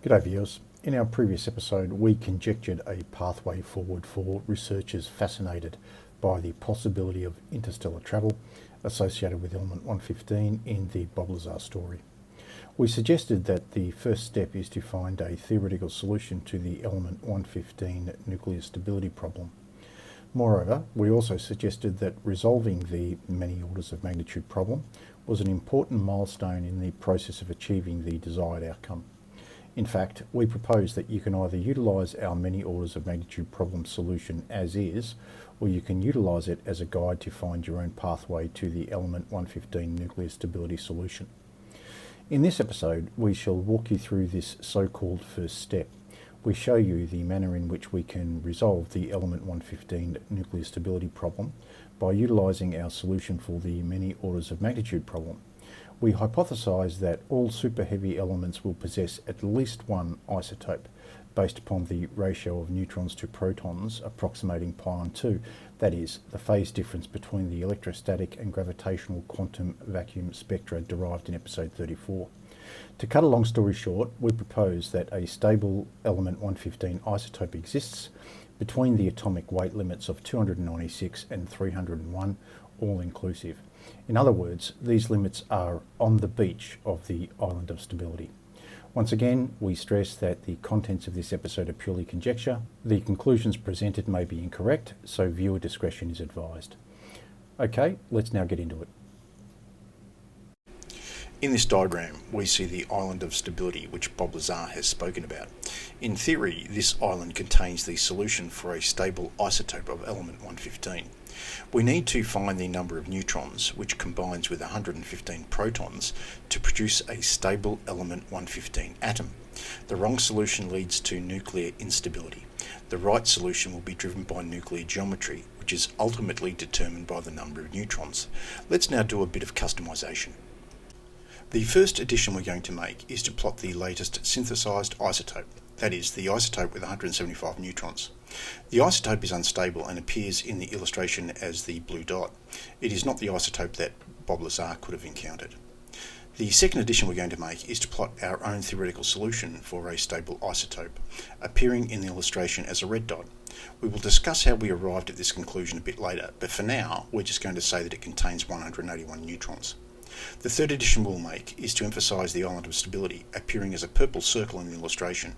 G'day viewers. In our previous episode we conjectured a pathway forward for researchers fascinated by the possibility of interstellar travel associated with element 115 in the Bob Lazar story. We suggested that the first step is to find a theoretical solution to the element 115 nuclear stability problem. Moreover, we also suggested that resolving the many orders of magnitude problem was an important milestone in the process of achieving the desired outcome. In fact, we propose that you can either utilise our many orders of magnitude problem solution as is, or you can utilise it as a guide to find your own pathway to the element 115 nuclear stability solution. In this episode, we shall walk you through this so-called first step. We show you the manner in which we can resolve the element 115 nuclear stability problem by utilising our solution for the many orders of magnitude problem. We hypothesize that all super heavy elements will possess at least one isotope based upon the ratio of neutrons to protons approximating pi/2, that is, the phase difference between the electrostatic and gravitational quantum vacuum spectra derived in episode 34. To cut a long story short, we propose that a stable element 115 isotope exists between the atomic weight limits of 296 and 301, all inclusive. In other words, these limits are on the beach of the island of stability. Once again, we stress that the contents of this episode are purely conjecture. The conclusions presented may be incorrect, so viewer discretion is advised. Okay, let's now get into it. In this diagram, we see the island of stability which Bob Lazar has spoken about. In theory, this island contains the solution for a stable isotope of element 115. We need to find the number of neutrons, which combines with 115 protons, to produce a stable element 115 atom. The wrong solution leads to nuclear instability. The right solution will be driven by nuclear geometry, which is ultimately determined by the number of neutrons. Let's now do a bit of customization. The first addition we're going to make is to plot the latest synthesized isotope, that is, the isotope with 175 neutrons. The isotope is unstable and appears in the illustration as the blue dot. It is not the isotope that Bob Lazar could have encountered. The second addition we're going to make is to plot our own theoretical solution for a stable isotope, appearing in the illustration as a red dot. We will discuss how we arrived at this conclusion a bit later, but for now we're just going to say that it contains 181 neutrons. The third addition we'll make is to emphasise the island of stability, appearing as a purple circle in the illustration.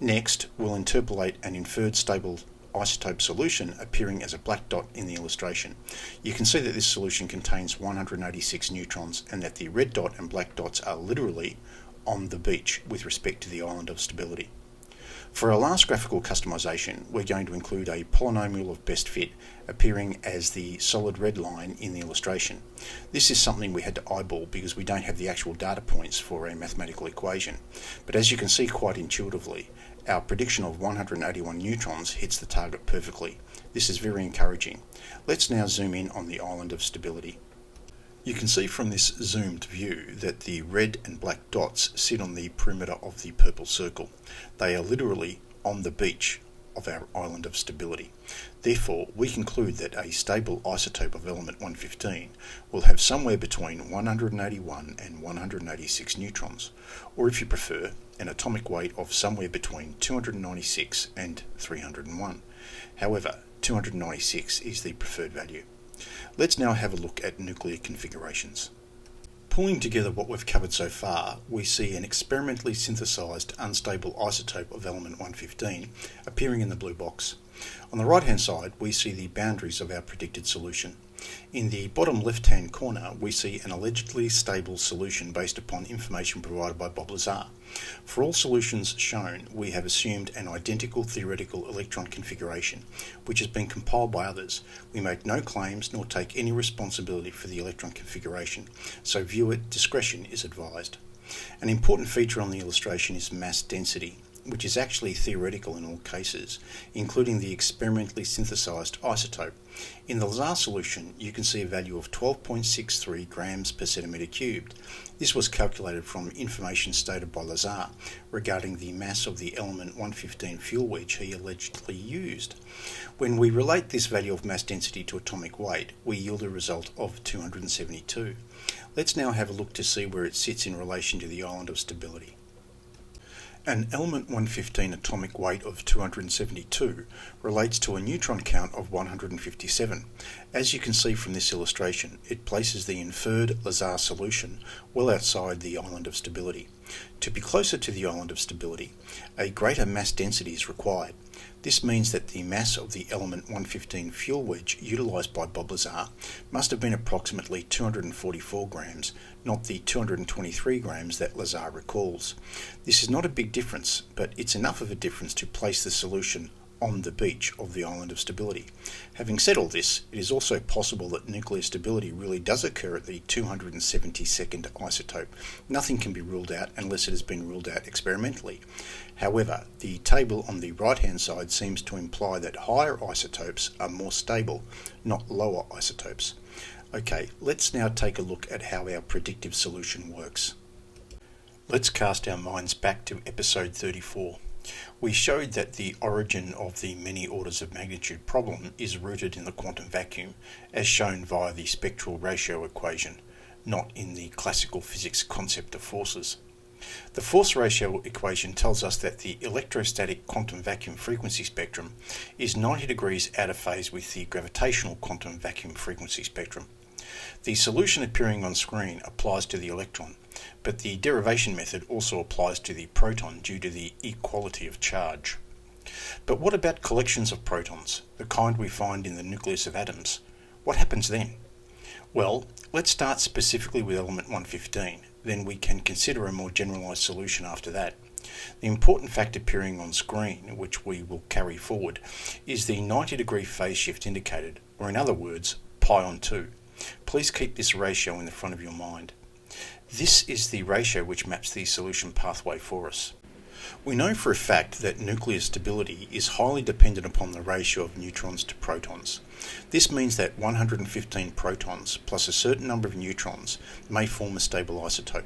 Next, we'll interpolate an inferred stable isotope solution appearing as a black dot in the illustration. You can see that this solution contains 186 neutrons and that the red dot and black dots are literally on the beach with respect to the island of stability. For our last graphical customization, we're going to include a polynomial of best fit appearing as the solid red line in the illustration. This is something we had to eyeball because we don't have the actual data points for a mathematical equation. But as you can see quite intuitively, our prediction of 181 neutrons hits the target perfectly. This is very encouraging. Let's now zoom in on the island of stability. You can see from this zoomed view that the red and black dots sit on the perimeter of the purple circle. They are literally on the beach of our island of stability. Therefore, we conclude that a stable isotope of element 115 will have somewhere between 181 and 186 neutrons, or if you prefer, an atomic weight of somewhere between 296 and 301. However, 296 is the preferred value. Let's now have a look at nuclear configurations. Pulling together what we've covered so far, we see an experimentally synthesized unstable isotope of element 115 appearing in the blue box. On the right hand side, we see the boundaries of our predicted solution. In the bottom left hand corner, we see an allegedly stable solution based upon information provided by Bob Lazar. For all solutions shown, we have assumed an identical theoretical electron configuration, which has been compiled by others. We make no claims nor take any responsibility for the electron configuration, so viewer discretion is advised. An important feature on the illustration is mass density, which is actually theoretical in all cases, including the experimentally synthesized isotope. In the Lazar solution, you can see a value of 12.63 grams per centimetre cubed. This was calculated from information stated by Lazar regarding the mass of the element 115 fuel wedge he allegedly used. When we relate this value of mass density to atomic weight, we yield a result of 272. Let's now have a look to see where it sits in relation to the island of stability. An element 115 atomic weight of 272 relates to a neutron count of 157. As you can see from this illustration, it places the inferred Lazar solution well outside the island of stability. To be closer to the island of stability, a greater mass density is required. This means that the mass of the element 115 fuel wedge utilised by Bob Lazar must have been approximately 244 grams, not the 223 grams that Lazar recalls. This is not a big difference, but it's enough of a difference to place the solution on the beach of the island of stability. Having said all this, it is also possible that nuclear stability really does occur at the 272nd isotope. Nothing can be ruled out unless it has been ruled out experimentally. However, the table on the right-hand side seems to imply that higher isotopes are more stable, not lower isotopes. Okay, let's now take a look at how our predictive solution works. Let's cast our minds back to episode 34. We showed that the origin of the many orders of magnitude problem is rooted in the quantum vacuum, as shown via the spectral ratio equation, not in the classical physics concept of forces. The force ratio equation tells us that the electrostatic quantum vacuum frequency spectrum is 90 degrees out of phase with the gravitational quantum vacuum frequency spectrum. The solution appearing on screen applies to the electron, but the derivation method also applies to the proton due to the equality of charge. But what about collections of protons, the kind we find in the nucleus of atoms? What happens then? Well, let's start specifically with element 115, then we can consider a more generalised solution after that. The important fact appearing on screen, which we will carry forward, is the 90 degree phase shift indicated, or in other words, pi on 2. Please keep this ratio in the front of your mind. This is the ratio which maps the solution pathway for us. We know for a fact that nuclear stability is highly dependent upon the ratio of neutrons to protons. This means that 115 protons plus a certain number of neutrons may form a stable isotope.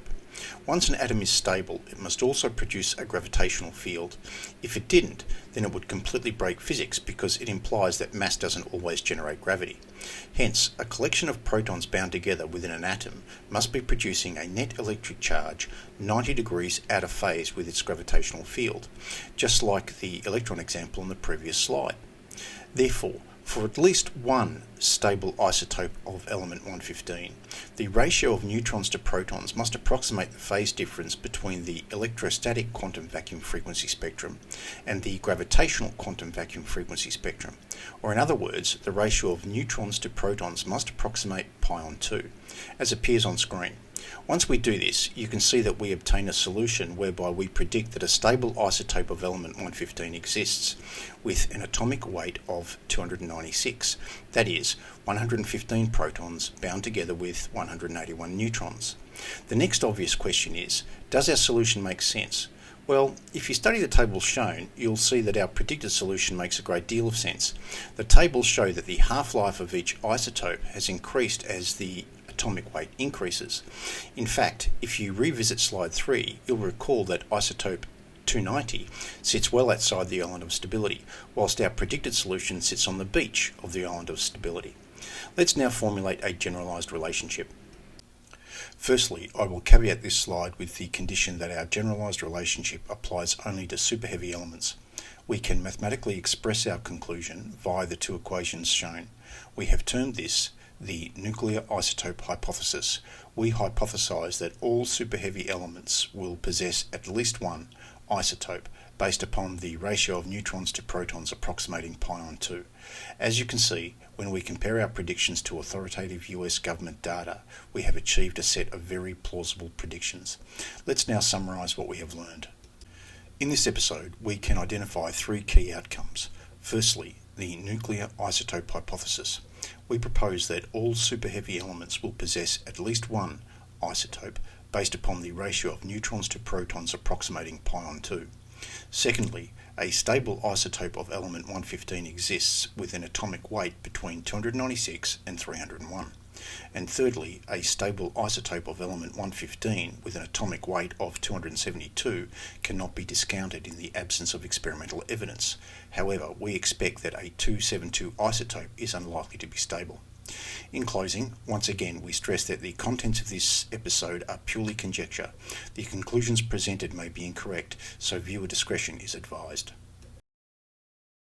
Once an atom is stable, it must also produce a gravitational field. If it didn't, then it would completely break physics because it implies that mass doesn't always generate gravity. Hence, a collection of protons bound together within an atom must be producing a net electric charge 90 degrees out of phase with its gravitational field, just like the electron example on the previous slide. Therefore, for at least one stable isotope of element 115, the ratio of neutrons to protons must approximate the phase difference between the electrostatic quantum vacuum frequency spectrum and the gravitational quantum vacuum frequency spectrum. Or in other words, the ratio of neutrons to protons must approximate pi on 2, as appears on screen. Once we do this, you can see that we obtain a solution whereby we predict that a stable isotope of element 115 exists with an atomic weight of 296, that is, 115 protons bound together with 181 neutrons. The next obvious question is, does our solution make sense? Well, if you study the tables shown, you'll see that our predicted solution makes a great deal of sense. The tables show that the half-life of each isotope has increased as the atomic weight increases. In fact, if you revisit slide 3, you'll recall that isotope 290 sits well outside the island of stability, whilst our predicted solution sits on the beach of the island of stability. Let's now formulate a generalised relationship. Firstly, I will caveat this slide with the condition that our generalised relationship applies only to superheavy elements. We can mathematically express our conclusion via the two equations shown. We have termed this the nuclear isotope hypothesis. We hypothesize that all superheavy elements will possess at least one isotope based upon the ratio of neutrons to protons approximating pi on 2. As you can see, when we compare our predictions to authoritative US government data, we have achieved a set of very plausible predictions. Let's now summarise what we have learned. In this episode, we can identify 3 key outcomes. Firstly, the nuclear isotope hypothesis. We propose that all superheavy elements will possess at least one isotope based upon the ratio of neutrons to protons approximating pi on 2. Secondly, a stable isotope of element 115 exists with an atomic weight between 296 and 301. And thirdly, a stable isotope of element 115 with an atomic weight of 272 cannot be discounted in the absence of experimental evidence. However, we expect that a 272 isotope is unlikely to be stable. In closing, once again we stress that the contents of this episode are purely conjecture. The conclusions presented may be incorrect, so viewer discretion is advised.